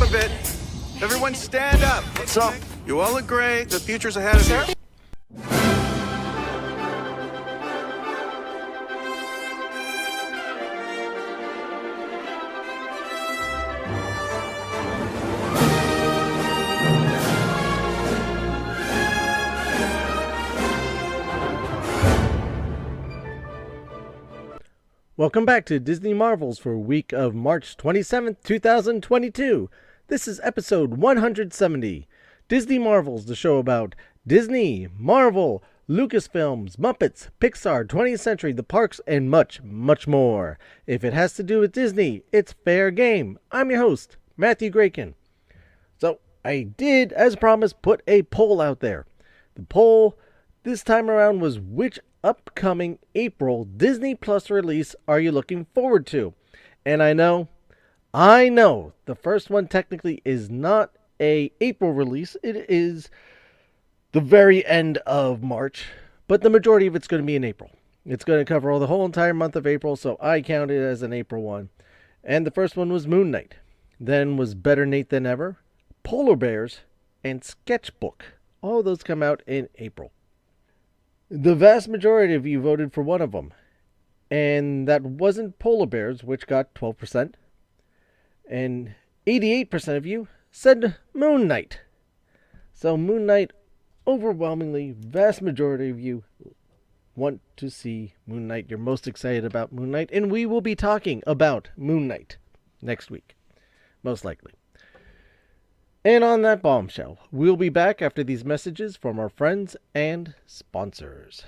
of it. Everyone stand up. What's up? You all agree the future's ahead of you. Welcome back to Disney Marvels for week of March 27th, 2022. This is episode 170. Disney Marvels, the show about Disney, Marvel, Lucasfilms, Muppets, Pixar, 20th Century, the parks, and much, much more. If it has to do with Disney, it's fair game. I'm your host, Matthew Graken. So, I did, as promised, put a poll out there. The poll this time around was which upcoming April Disney Plus release are you looking forward to? And I know, the first one technically is not a April release. It is the very end of March, but the majority of it's going to be in April. It's going to cover the whole entire month of April, so I count it as an April one. And the first one was Moon Knight. Then was Better Nate Than Ever, Polar Bears, and Sketchbook. All of those come out in April. The vast majority of you voted for one of them, and that wasn't Polar Bears, which got 12%, and 88% of you said Moon Knight. So Moon Knight, overwhelmingly, vast majority of you want to see Moon Knight. You're most excited about Moon Knight, and we will be talking about Moon Knight next week, most likely. And on that bombshell, we'll be back after these messages from our friends and sponsors.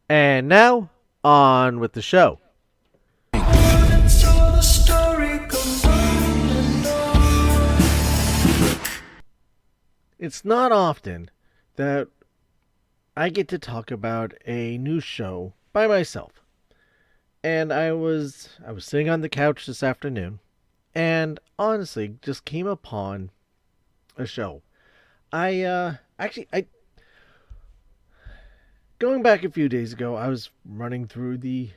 And now, on with the show. It's not often that I get to talk about a new show by myself. And I was sitting on the couch this afternoon and honestly just came upon a show. I going back a few days ago, I was running through the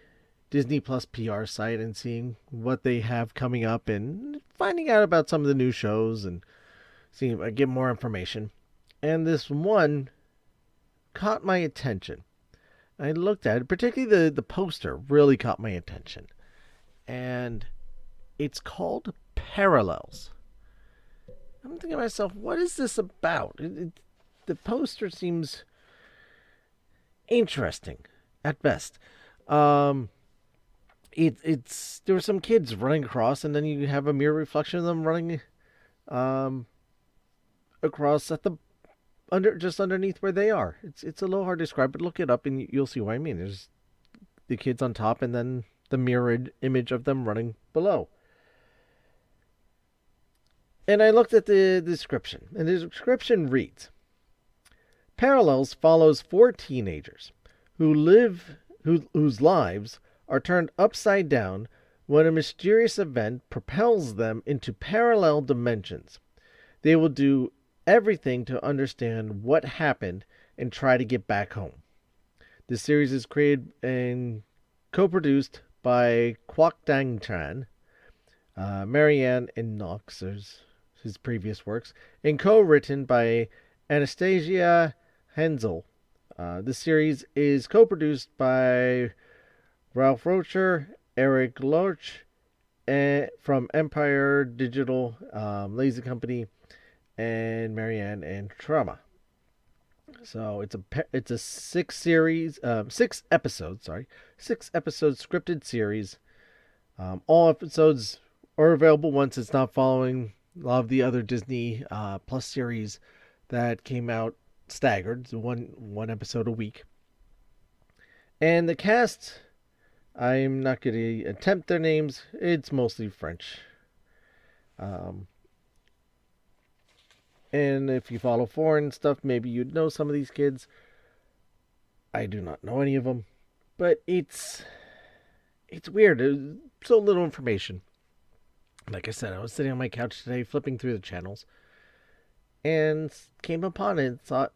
Disney Plus PR site and seeing what they have coming up and finding out about some of the new shows and see if I get more information. And this one caught my attention. I looked at it, particularly the poster really caught my attention. And it's called Parallels. I'm thinking to myself, what is this about? The poster seems interesting at best. It's there were some kids running across, and then you have a mirror reflection of them running across at the just underneath where they are. It's a little hard to describe, but look it up and you'll see what I mean. There's the kids on top and then the mirrored image of them running below. And I looked at the description, and the description reads: Parallels follows 4 teenagers whose lives are turned upside down when a mysterious event propels them into parallel dimensions. They will do everything to understand what happened and try to get back home. The series is created and co-produced by Quoc Dang Tran, Marianne and Knox, his previous works, and co-written by Anastasia Hensel. The series is co-produced by Ralph Rocher, Eric Loach, from Empire Digital, Lazy Company, and Marianne and Trauma. So it's a 6 episode scripted series. All episodes are available once. It's not following a lot of the other Disney Plus series that came out staggered, so one episode a week. And the cast, I'm not going to attempt their names. It's mostly French. And if you follow foreign stuff, maybe you'd know some of these kids. I do not know any of them. But it's weird. There's so little information. Like I said, I was sitting on my couch today flipping through the channels and came upon it and thought,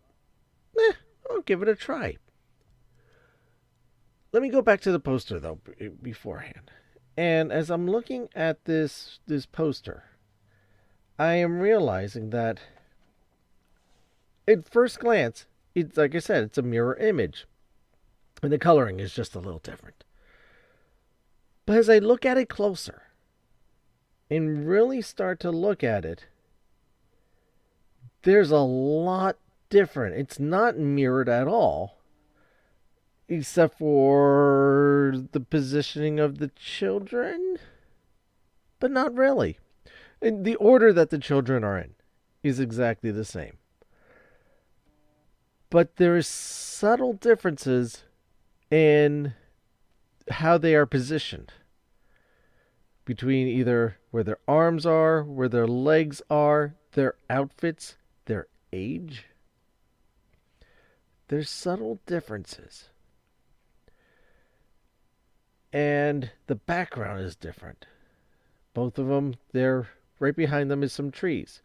I'll give it a try. Let me go back to the poster though beforehand. And as I'm looking at this poster, I am realizing that at first glance, it's like I said, it's a mirror image. And the coloring is just a little different. But as I look at it closer and really start to look at it, there's a lot different. It's not mirrored at all, except for the positioning of the children, but not really. And the order that the children are in is exactly the same. But there's subtle differences in how they are positioned between either where their arms are, where their legs are, their outfits, their age. There's subtle differences. And the background is different. Both of them, they're right behind them is some trees.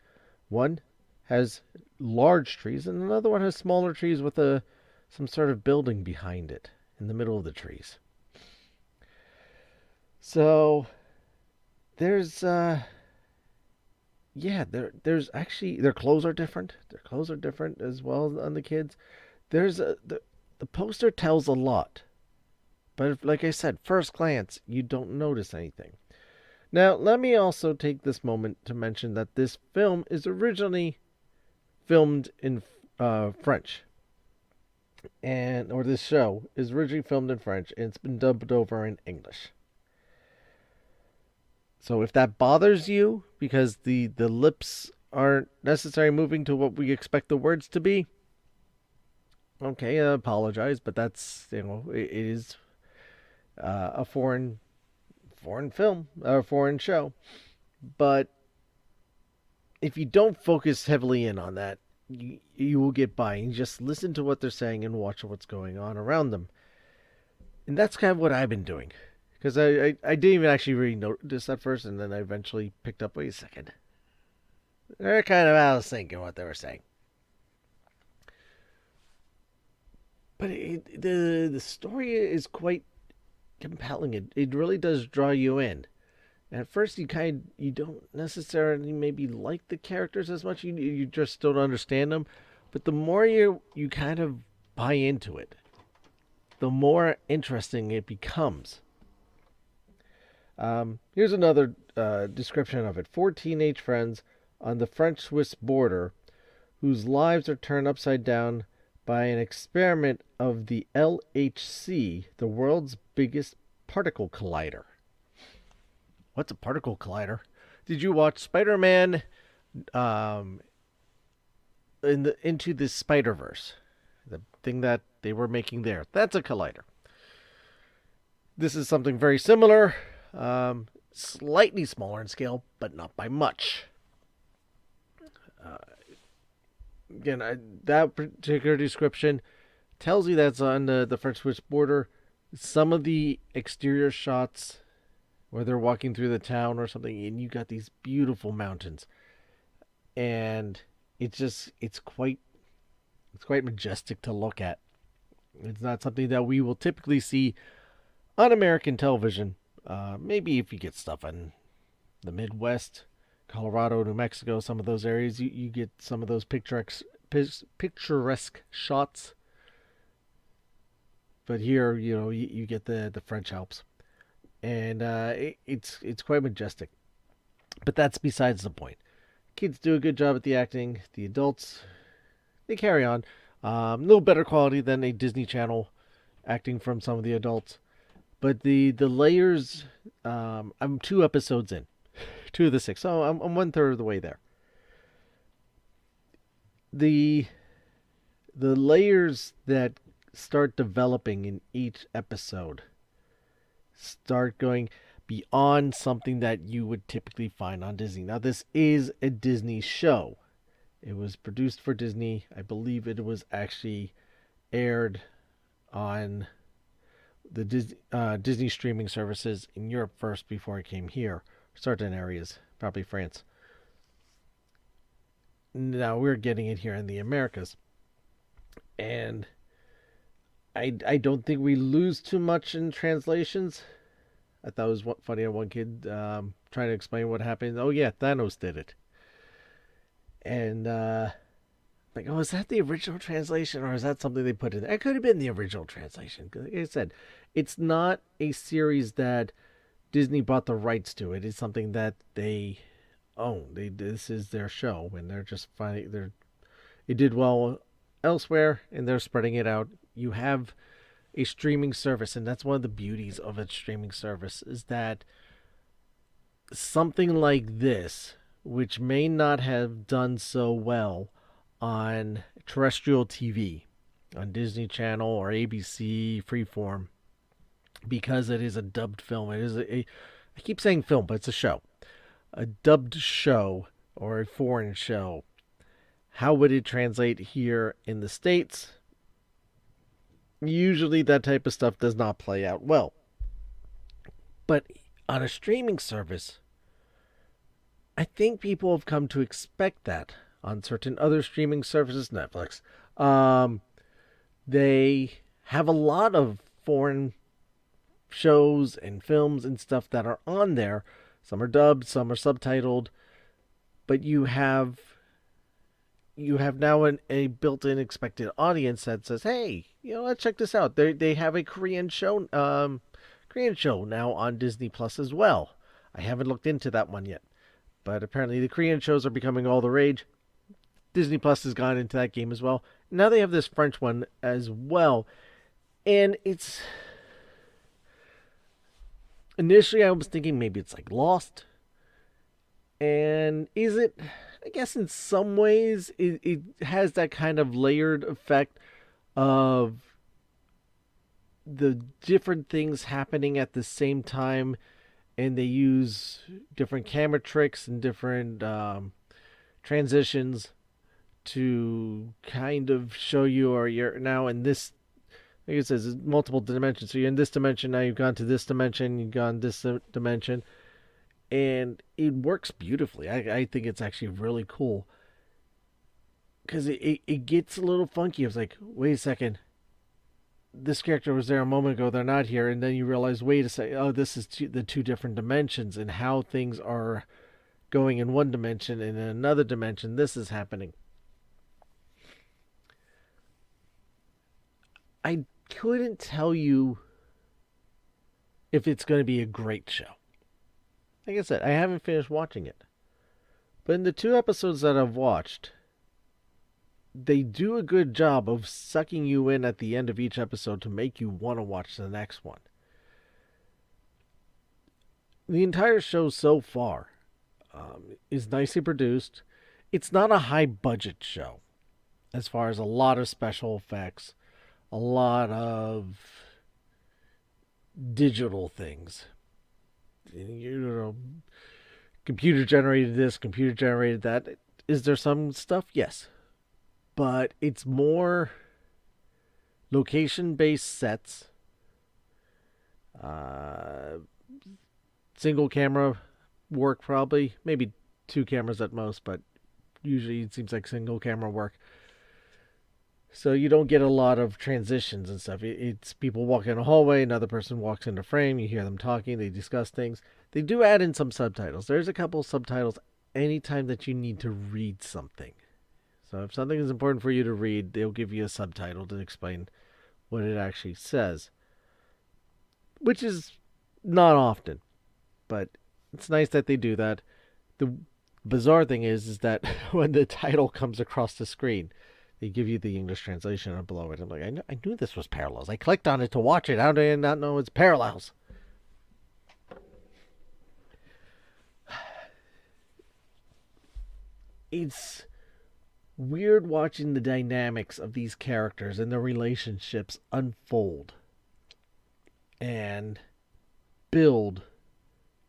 One has large trees, and another one has smaller trees with some sort of building behind it in the middle of the trees. So there's there's actually their clothes are different. Their clothes are different as well on the kids. The poster tells a lot, but like I said, first glance you don't notice anything. Now let me also take this moment to mention that this film is originally filmed in French, or this show is originally filmed in French and it's been dubbed over in English. So if that bothers you because the lips aren't necessarily moving to what we expect the words to be, okay, I apologize, but that's it is a foreign film or foreign show. But if you don't focus heavily in on that, you will get by and just listen to what they're saying and watch what's going on around them. And that's kind of what I've been doing. Because I didn't even actually really notice at first, and then I eventually picked up, wait a second. They're kind of out of sync in what they were saying. But the story is quite compelling. It really does draw you in. At first, you don't necessarily maybe like the characters as much. You just don't understand them. But the more you kind of buy into it, the more interesting it becomes. Here's another description of it. 4 teenage friends on the French-Swiss border whose lives are turned upside down by an experiment of the LHC, the world's biggest particle collider. What's a particle collider? Did you watch Spider-Man Into the Spider-Verse? The thing that they were making there. That's a collider. This is something very similar. Slightly smaller in scale, but not by much. Again, that particular description tells you that's on the French-Swiss border. Some of the exterior shots where they're walking through the town or something, and you got these beautiful mountains, and it's quite majestic to look at. It's not something that we will typically see on American television. Maybe if you get stuff in the Midwest, Colorado, New Mexico, some of those areas, you get some of those picturesque shots. But here, you get the French Alps, and it's quite majestic. But that's besides the point. Kids do a good job at the acting. The adults, they carry on. A little better quality than a Disney Channel acting from some of the adults. But the layers, I'm 2 episodes in, 2 of the 6, so I'm 1/3 of the way there. The layers that start developing in each episode start going beyond something that you would typically find on Disney. Now, this is a Disney show. It was produced for Disney. I believe it was actually aired on the Disney streaming services in Europe first before it came here. certain areas, probably France. Now we're getting it here in the Americas, and I don't think we lose too much in translations. I thought it was funny. One kid trying to explain what happened. Oh yeah, Thanos did it, and like, oh, is that the original translation or is that something they put in? It could have been the original translation. Like I said, it's not a series that Disney bought the rights to. It is something that they own. This is their show, and they're just finding it did well elsewhere, and they're spreading it out. You have a streaming service, and that's one of the beauties of a streaming service is that something like this, which may not have done so well on terrestrial TV, on Disney Channel or ABC Freeform, because it is a dubbed film. It is I keep saying film, but it's a show. A dubbed show or a foreign show. How would it translate here in the States? Usually that type of stuff does not play out well. But on a streaming service, I think people have come to expect that on certain other streaming services, Netflix. They have a lot of foreign shows and films and stuff that are on there. Some are dubbed, some are subtitled, but you have now a built-in expected audience that says, "Hey, let's check this out." They have a Korean show now on Disney Plus as well. I haven't looked into that one yet, but apparently the Korean shows are becoming all the rage. Disney Plus has gone into that game as well. Now they have this French one as well, and it's initially I was thinking maybe it's like Lost, and is it? I guess in some ways it has that kind of layered effect of the different things happening at the same time, and they use different camera tricks and different transitions to kind of show you, or you're now in this, like it says, multiple dimensions. So you're in this dimension, now you've gone to this dimension, you've gone this dimension, and it works beautifully. I think it's actually really cool because it gets a little funky. It's like, wait a second, this character was there a moment ago, they're not here, and then you realize, wait a second, oh, this is the two different dimensions and how things are going in one dimension, and in another dimension this is happening. I couldn't tell you if it's going to be a great show. Like I said, I haven't finished watching it. But in the 2 episodes that I've watched, they do a good job of sucking you in at the end of each episode to make you want to watch the next one. The entire show so far is nicely produced. It's not a high budget show as far as a lot of special effects, a lot of digital things. Computer generated this, computer generated that. Is there some stuff? Yes. But it's more location based sets, single camera work, probably, maybe 2 cameras at most, but usually it seems like single camera work. So you don't get a lot of transitions and stuff. It's people walk in a hallway, another person walks in a frame, you hear them talking, they discuss things. They do add in some subtitles. There's a couple subtitles anytime that you need to read something. So if something is important for you to read, they'll give you a subtitle to explain what it actually says. Which is not often, but it's nice that they do that. The bizarre thing is that when the title comes across the screen, they give you the English translation below it. I'm like, I knew this was Parallels. I clicked on it to watch it. How did I not know it's Parallels? It's weird watching the dynamics of these characters and their relationships unfold and build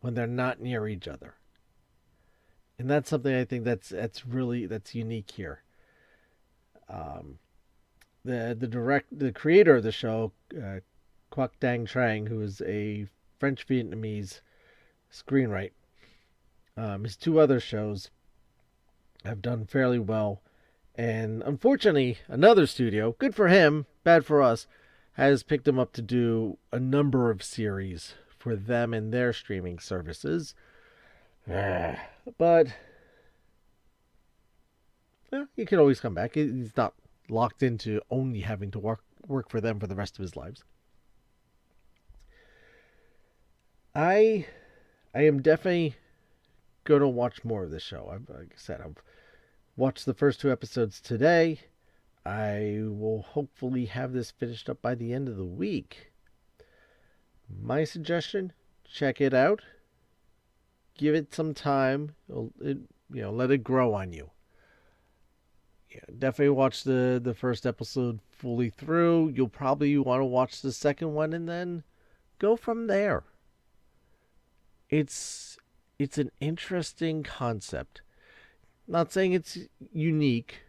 when they're not near each other. And that's something I think that's unique here. The creator of the show, Quoc Dang Tran, who is a French Vietnamese screenwriter, His two other shows have done fairly well. And unfortunately, another studio, good for him, bad for us, has picked him up to do a number of series for them and their streaming services. But he can always come back. He's not locked into only having to work for them for the rest of his lives. I am definitely going to watch more of this show. Like I said, I've watched the first two episodes today. I will hopefully have this finished up by the end of the week. My suggestion: check it out. Give it some time. Let it grow on you. Yeah, definitely watch the first episode fully through. You'll probably want to watch the second one and then go from there. It's an interesting concept. Not saying it's unique,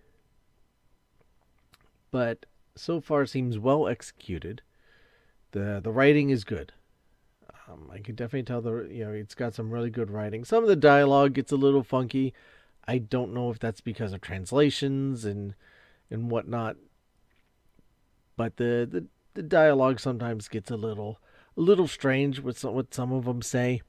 but so far seems well executed. The writing is good. I can definitely tell it's got some really good writing. Some of the dialogue gets a little funky. I don't know if that's because of translations and whatnot, but the dialogue sometimes gets a little strange with what some of them say,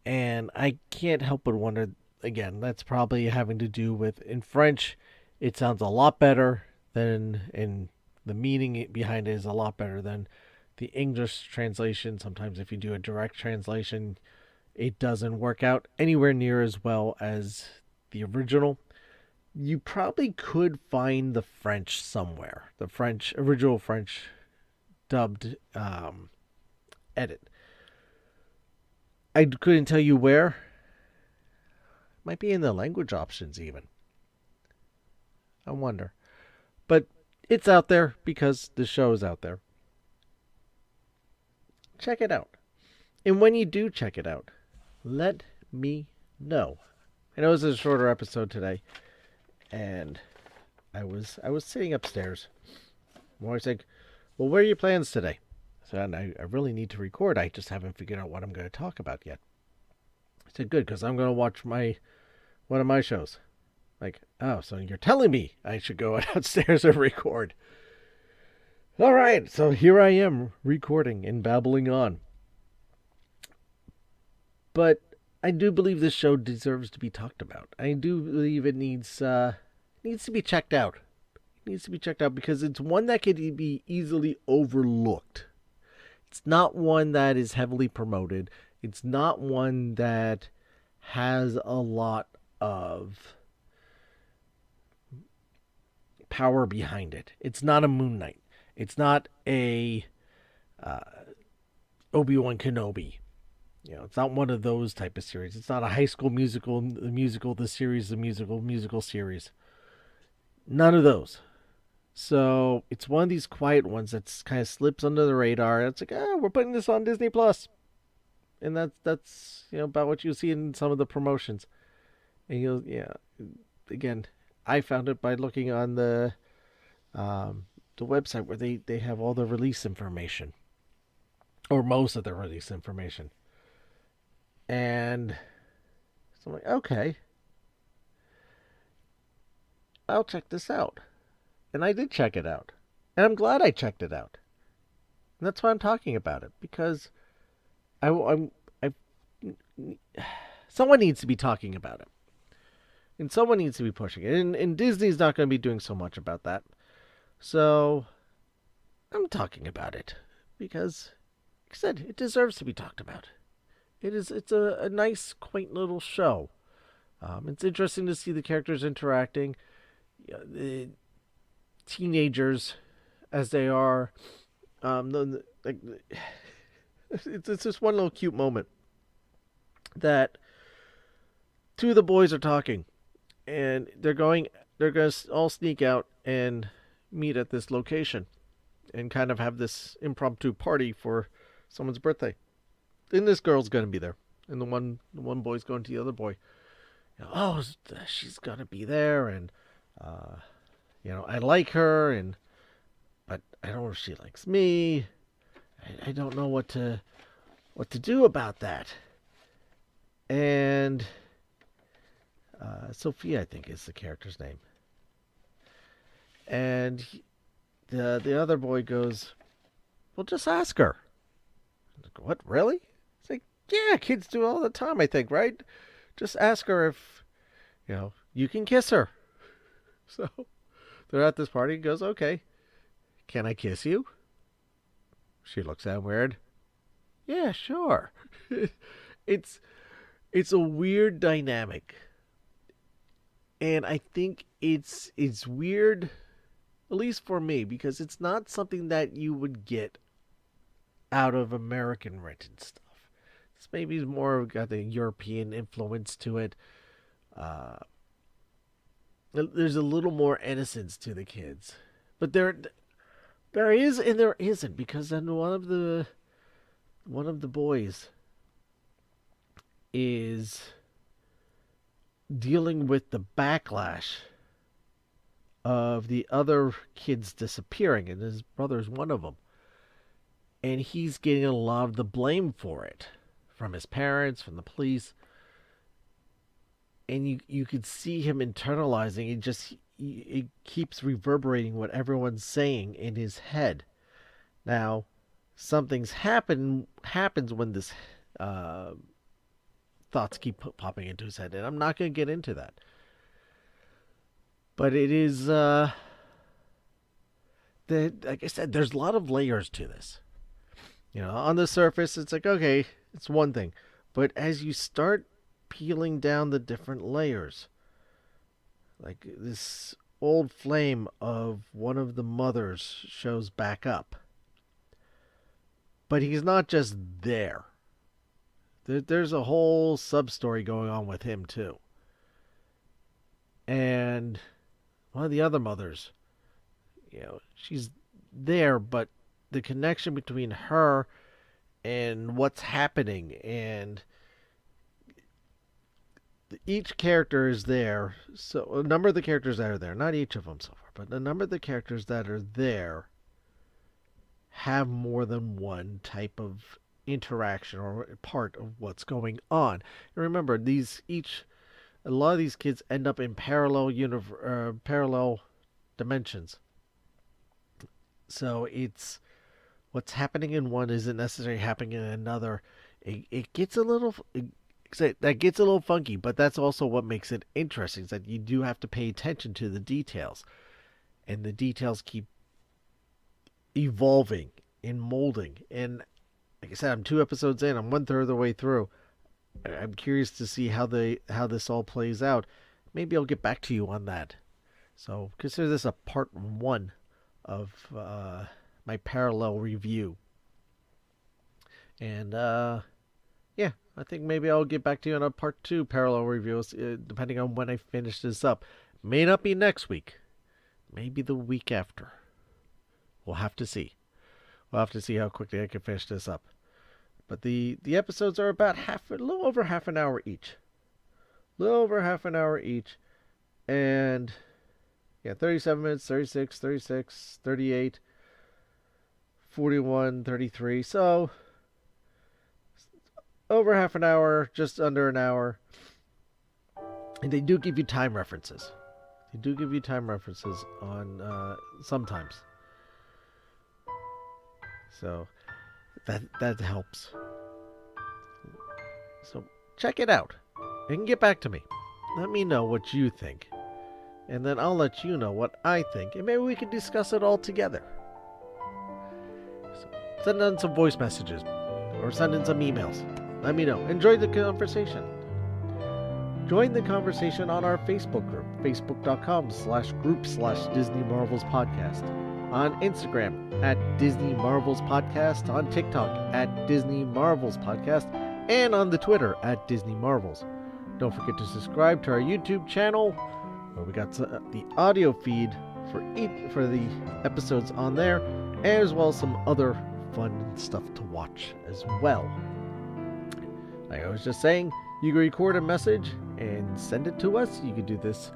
and I can't help but wonder. Again, that's probably having to do with in French. It sounds a lot better than in the meaning behind it is a lot better than the English translation. Sometimes if you do a direct translation, it doesn't work out anywhere near as well as the original. You probably could find the French somewhere, the original French dubbed edit. I couldn't tell you where. Might be in the language options even. I wonder. But it's out there because the show is out there. Check it out. And when you do check it out, let me know. I know this is a shorter episode today, and I was sitting upstairs. I'm always like, well, what are your plans today? So I really need to record. I just haven't figured out what I'm going to talk about yet. I said, good, because I'm going to watch one of my shows. Like, oh, so you're telling me I should go downstairs and record. All right, so here I am recording and babbling on. But I do believe this show deserves to be talked about. I do believe it needs to be checked out. It needs to be checked out because it's one that could be easily overlooked. It's not one that is heavily promoted. It's not one that has a lot of power behind it. It's not a Moon Knight. It's not a Obi-Wan Kenobi. It's not one of those type of series. It's not a High School Musical, the series, the musical series. None of those. So it's one of these quiet ones that kind of slips under the radar. It's like, we're putting this on Disney Plus, and that's about what you see in some of the promotions. And again, I found it by looking on the website where they have all the release information, or most of the release information. And so I'm like, okay, I'll check this out. And I did check it out. And I'm glad I checked it out. And that's why I'm talking about it. Because someone needs to be talking about it. And someone needs to be pushing it. And Disney's not going to be doing so much about that. So I'm talking about it. Because, like I said, it deserves to be talked about. It's a nice, quaint little show. It's interesting to see the characters interacting. The teenagers, as they are, it's just one little cute moment that two of the boys are talking, and they're going to all sneak out and meet at this location, and kind of have this impromptu party for someone's birthday. And this girl's going to be there, and the one boy's going to the other boy. Oh, she's going to be there, and I like her, but I don't know if she likes me. I don't know what to do about that. And Sophia, I think, is the character's name. And the other boy goes, well, just ask her. Like, what, really? It's like, yeah, kids do it all the time, I think, right? Just ask her if, you can kiss her. So they're at this party. He goes, okay, can I kiss you? She looks at him weird. Yeah, sure. It's a weird dynamic. And I think it's weird, at least for me, because it's not something that you would get out of American written stuff. This maybe is more got the European influence to it. There's a little more innocence to the kids, but there is and there isn't, because then one of the boys is dealing with the backlash of the other kids disappearing, and his brother's one of them. And he's getting a lot of the blame for it from his parents, from the police. And you could see him internalizing. It keeps reverberating what everyone's saying in his head. Now, something's happens when this thoughts keep popping into his head, and I'm not going to get into that. But it is, like I said, there's a lot of layers to this. On the surface, it's like, okay, it's one thing. But as you start peeling down the different layers, like this old flame of one of the mothers shows back up. But he's not just there. There's a whole sub-story going on with him, too. And one of the other mothers, she's there, but the connection between her and what's happening, and each character is there. So a number of the characters that are there, not each of them so far, but a number of the characters that are there have more than one type of interaction or part of what's going on. And remember, a lot of these kids end up in parallel dimensions. So it's what's happening in one isn't necessarily happening in another. It gets a little funky, but that's also what makes it interesting, is that you do have to pay attention to the details, and the details keep evolving and molding. And like I said, I'm 2 episodes in. I'm 1/3 of the way through. I'm curious to see how this all plays out. Maybe I'll get back to you on that. So consider this a part 1 of my parallel review. And yeah, I think maybe I'll get back to you on a part 2 parallel review, depending on when I finish this up. May not be next week. Maybe the week after. We'll have to see. We'll have to see how quickly I can finish this up. But the episodes are about a little over half an hour each. And yeah, 37 minutes, 36, 36, 38, 41, 33. So over half an hour, just under an hour. And they do give you time references. On sometimes. So that helps. So check it out and get back to me. Let me know what you think. And then I'll let you know what I think. And maybe we can discuss it all together. So send in some voice messages. Or send in some emails. Let me know. Enjoy the conversation. Join the conversation on our Facebook group. Facebook.com/group/Disney Marvels Podcast. On Instagram @Disney Marvels Podcast. On TikTok @Disney Marvels Podcast. And on the Twitter @Disney Marvels. Don't forget to subscribe to our YouTube channel, where we got the audio feed for the episodes on there, as well as some other fun stuff to watch as well. Like I was just saying, you can record a message and send it to us. You can do this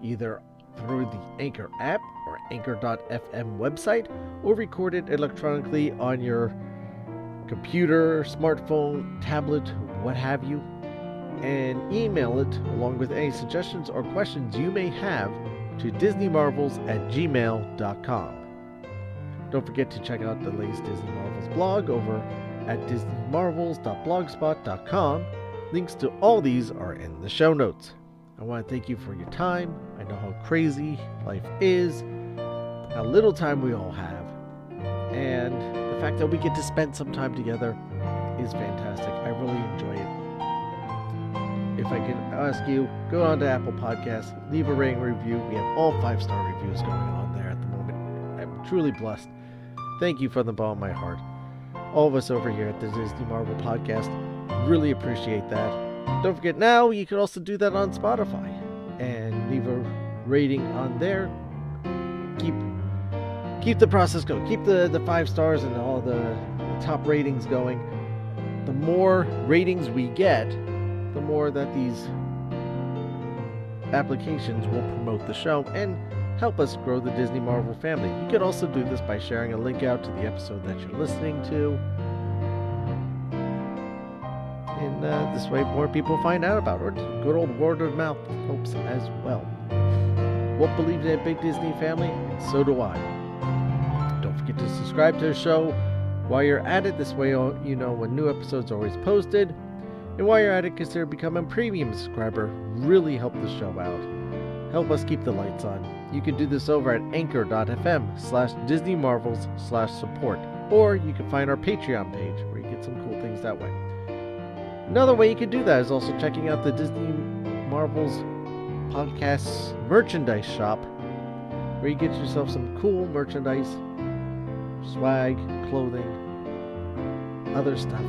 either through the Anchor app or Anchor.fm website, or record it electronically on your computer, smartphone, tablet, what have you. and email it along with any suggestions or questions you may have to disneymarvels@gmail.com. Don't forget to check out the latest Disney Marvels blog over at disneymarvels.blogspot.com. Links to all these are in the show notes. I want to thank you for your time. I know how crazy life is, how little time we all have, and the fact that we get to spend some time together is fantastic. I really enjoy it. If I can ask you, go on to Apple Podcasts, leave a rating review. We have all 5-star reviews going on there at the moment. I'm truly blessed. Thank you from the bottom of my heart. All of us over here at the Disney Marvel Podcast really appreciate that. Don't forget, now you can also do that on Spotify and leave a rating on there. Keep the process going. Keep the 5 stars and all the top ratings going. The more ratings we get, the more that these applications will promote the show and help us grow the Disney Marvel family. You could also do this by sharing a link out to the episode that you're listening to. And this way more people find out about it. Or good old word of mouth helps as well. Walt believes in a big Disney family, and so do I. Don't forget to subscribe to the show while you're at it. This way you know when new episodes are always posted. And while you're at it, consider becoming a premium subscriber. Really help the show out. Help us keep the lights on. You can do this over at anchor.fm/DisneyMarvels/support. Or you can find our Patreon page where you get some cool things that way. Another way you can do that is also checking out the Disney Marvels Podcasts merchandise shop, where you get yourself some cool merchandise, swag, clothing, other stuff.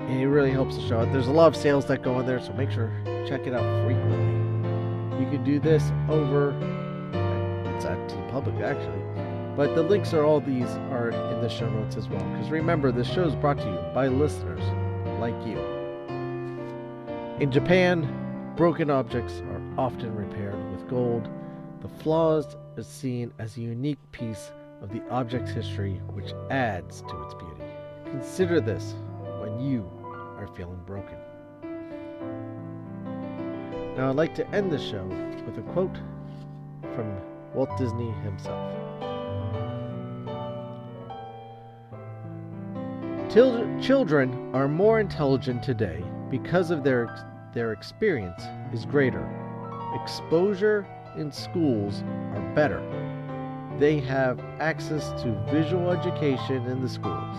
And it really helps the show out. There's a lot of sales that go in there, so make sure to check it out frequently. You can do this over, it's at TeePublic actually, but the links are all these are in the show notes as well. Because remember, this show is brought to you by listeners like you. In Japan, broken objects are often repaired with gold. The flaws is seen as a unique piece of the object's history, which adds to its beauty. Consider this when you are feeling broken. Now I'd like to end the show with a quote from Walt Disney himself. Children are more intelligent today because of their experience is greater. Exposure in schools are better. They have access to visual education in the schools.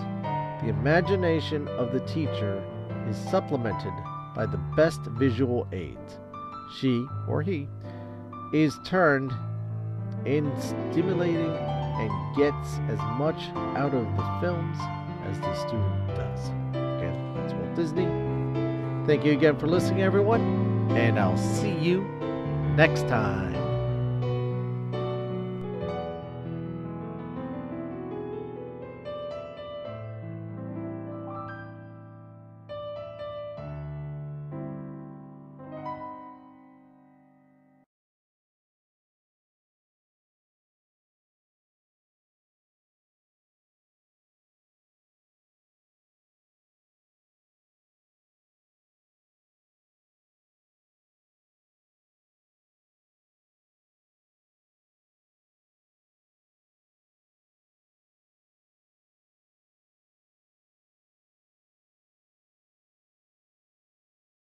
The imagination of the teacher is supplemented by the best visual aids. She, or he, is turned in stimulating and gets as much out of the films as the student does. Again, that's Walt Disney. Thank you again for listening, everyone, and I'll see you next time.